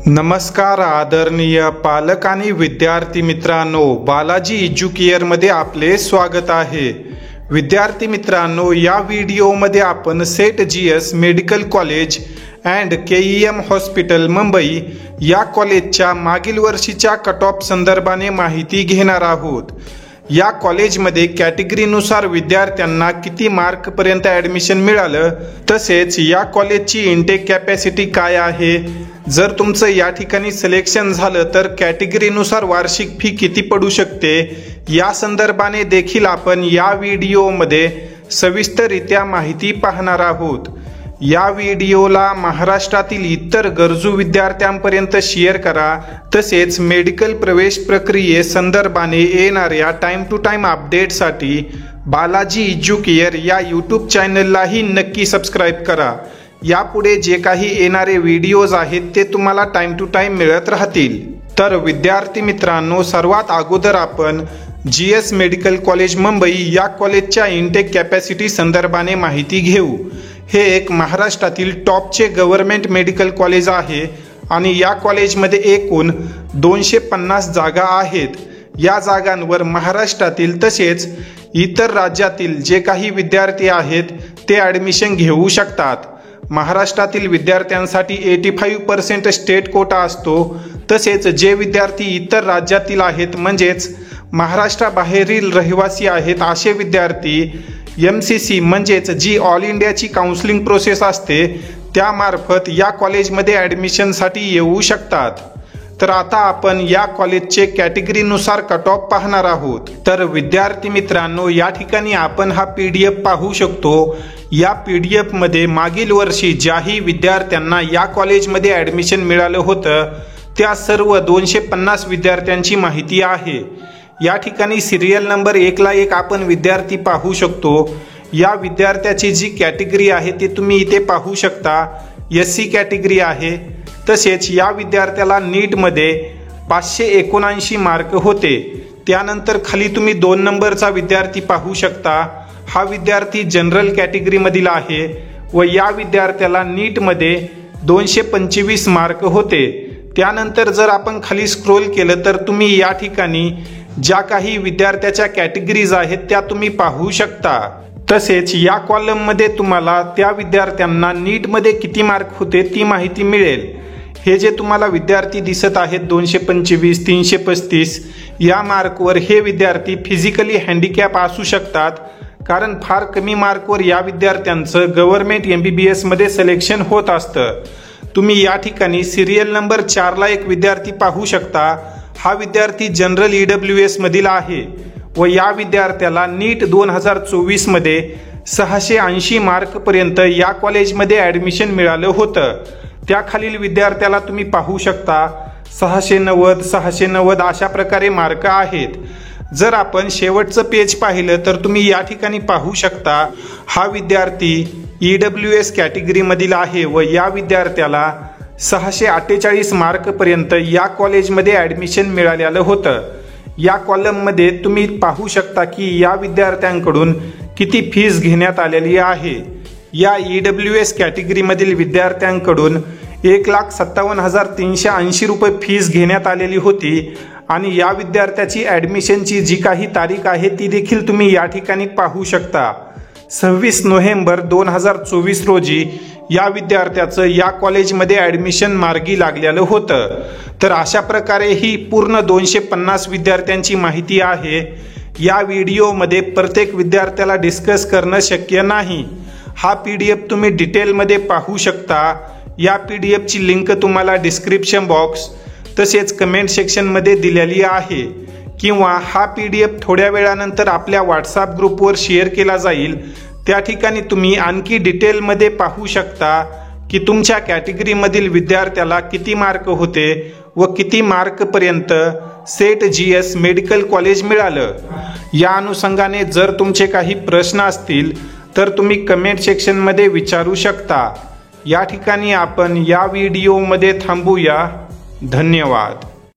नमस्कार आदरणीय पालक आणि विद्यार्थी मित्रांनो, बालाजी एज्युकेअरमध्ये आपले स्वागत आहे। विद्यार्थी मित्रांनो, या व्हिडिओमध्ये आपण set GS medical college and KEM hospital Mumbai या कॉलेजच्या मागील वर्षीच्या कट ऑफ संदर्भाने माहिती घेणार आहोत। या कॉलेजमध्ये कॅटेगरीनुसार विद्यार्थ्यांना किती मार्कपर्यंत ॲडमिशन मिळालं, तसेच या कॉलेजची इनटेक कॅपॅसिटी काय आहे, जर तुमचं या ठिकाणी सिलेक्शन झालं तर कॅटेगरीनुसार वार्षिक फी किती पडू शकते, या संदर्भाने देखील आपण या व्हिडिओमध्ये सविस्तररित्या माहिती पाहणार आहोत। या व्हिडिओला महाराष्ट्रातील इतर गरजू विद्यार्थ्यांपर्यंत शेअर करा, तसेच मेडिकल प्रवेश प्रक्रियेसंदर्भाने येणाऱ्या टाइम टू टाइम अपडेटसाठी बालाजी एज्युकेअर या यूट्यूब चॅनललाही नक्की सबस्क्राईब करा। यापुढे जे काही येणारे व्हिडिओज आहेत ते तुम्हाला टाइम टू टाइम मिळत राहतील। तर विद्यार्थी मित्रांनो, सर्वात अगोदर आपण जीएस मेडिकल कॉलेज मुंबई या कॉलेजच्या इनटेक कॅपॅसिटी संदर्भाने माहिती घेऊ। हे एक महाराष्ट्रातील टॉपचे गव्हर्नमेंट मेडिकल कॉलेज आहे आणि या कॉलेजमध्ये एकूण 250 जागा आहेत। या जागांवर महाराष्ट्रातील तसेच इतर राज्यातील जे काही विद्यार्थी आहेत ते ॲडमिशन घेऊ शकतात। महाराष्ट्रातील विद्यार्थ्यांसाठी 85% स्टेट कोटा असतो, तसेच जे विद्यार्थी इतर राज्यातील आहेत म्हणजेच महाराष्ट्राबाहेरील रहिवासी आहेत असे विद्यार्थी MCC म्हणजेच जी ऑल इंडियाची काउन्सिलिंग प्रोसेस असते त्यामार्फत या कॉलेजमध्ये ॲडमिशनसाठी येऊ शकतात। तर आता आपण या कॉलेजचे कॅटेगरीनुसार कट ऑफ पाहणार आहोत। तर विद्यार्थी मित्रांनो, या ठिकाणी आपण हा PDF पाहू शकतो। या PDF मध्ये मागील वर्षी ज्याही विद्यार्थ्यांना या कॉलेजमध्ये ॲडमिशन मिळालं होतं त्या सर्व 250 विद्यार्थ्यांची माहिती आहे। या ठिकाणी सिरियल नंबर 1 ला 1 आपण विद्यार्थी पाहू शकतो। या विद्यार्थ्याची जी कॅटेगरी आहे ते तुम्ही इथे पाहू शकता, SC कॅटेगरी आहे। तसेच या विद्यार्थ्याला नीटमध्ये 579 मार्क होते। त्यानंतर खाली तुम्ही 2 नंबरचा विद्यार्थी पाहू शकता, हा विद्यार्थी जनरल कॅटेगरीमधील आहे व या विद्यार्थ्याला नीटमध्ये 225 मार्क होते। त्यानंतर जर आपण खाली स्क्रोल केलं तर तुम्ही या ठिकाणी ज्या काही विद्यार्थ्याच्या कॅटेगरीज आहेत त्या तुम्ही पाहू शकता। तसेच या कॉलममध्ये तुम्हाला त्या विद्यार्थ्यांना नीटमध्ये किती मार्क होते ती माहिती मिळेल। हे जे तुम्हाला विद्यार्थी दिसत आहेत 225, 335 या मार्कवर हे विद्यार्थी फिजिकली हँडिकॅप असू शकतात, कारण फार कमी मार्कवर या विद्यार्थ्यांचं गव्हर्नमेंट MBBS मध्ये सिलेक्शन होत असतं। तुम्ही या ठिकाणी सिरियल नंबर 4 ला 1 विद्यार्थी पाहू शकता, हा विद्यार्थी जनरल EWS मधील आहे व या विद्यार्थ्याला नीट 2024 मध्ये 680 मार्क पर्यंत या कॉलेजमध्ये ॲडमिशन मिळालं होतं। त्याखालील विद्यार्थ्याला तुम्ही पाहू शकता 690, 690 अशा प्रकारे मार्क आहेत। जर आपण शेवटचं पेज पाहिलं तर तुम्ही या ठिकाणी पाहू शकता, हा विद्यार्थी EWS कॅटेगरीमधील आहे व या विद्यार्थ्याला 648 मार्क पर्यंत या कॉलेजमध्ये ॲडमिशन मिळालेलं होतं। या कॉलममध्ये तुम्ही पाहू शकता की या विद्यार्थ्यांकडून किती फीस घेण्यात आलेली आहे। या EWS कॅटेगरीमधील विद्यार्थ्यांकडून 1,57,380 रुपये फीस घेण्यात आलेली होती आणि या विद्यार्थ्याची ॲडमिशनची जी काही तारीख आहे ती देखील तुम्ही या ठिकाणी पाहू शकता। 26 नोव्हेंबर 2024 रोजी या विद्यार्थ्याचं या कॉलेजमध्ये ॲडमिशन मार्गी लागलेलं होतं। तर अशा प्रकारे ही पूर्ण 250 विद्यार्थ्यांची माहिती आहे। या व्हिडिओमध्ये प्रत्येक विद्यार्थ्याला डिस्कस करणं शक्य नाही। हा PDF तुम्ही डिटेलमध्ये पाहू शकता। या PDF ची लिंक तुम्हाला डिस्क्रिप्शन बॉक्स तसेच कमेंट सेक्शनमध्ये दिलेली आहे, किंवा हा PDF थोड्या वेळानंतर आपल्या WhatsApp ग्रुपवर शेअर केला जाईल। त्या ठिकाणी तुम्ही आणखी डिटेलमध्ये पाहू शकता की तुमच्या कॅटेगरीमधील विद्यार्थ्याला किती मार्क होते व किती मार्कपर्यंत सेट GS मेडिकल कॉलेज मिळालं। या अनुषंगाने जर तुमचे काही प्रश्न असतील तर तुम्ही कमेंट सेक्शनमध्ये विचारू शकता। या ठिकाणी आपण या व्हिडिओमध्ये थांबूया। धन्यवाद।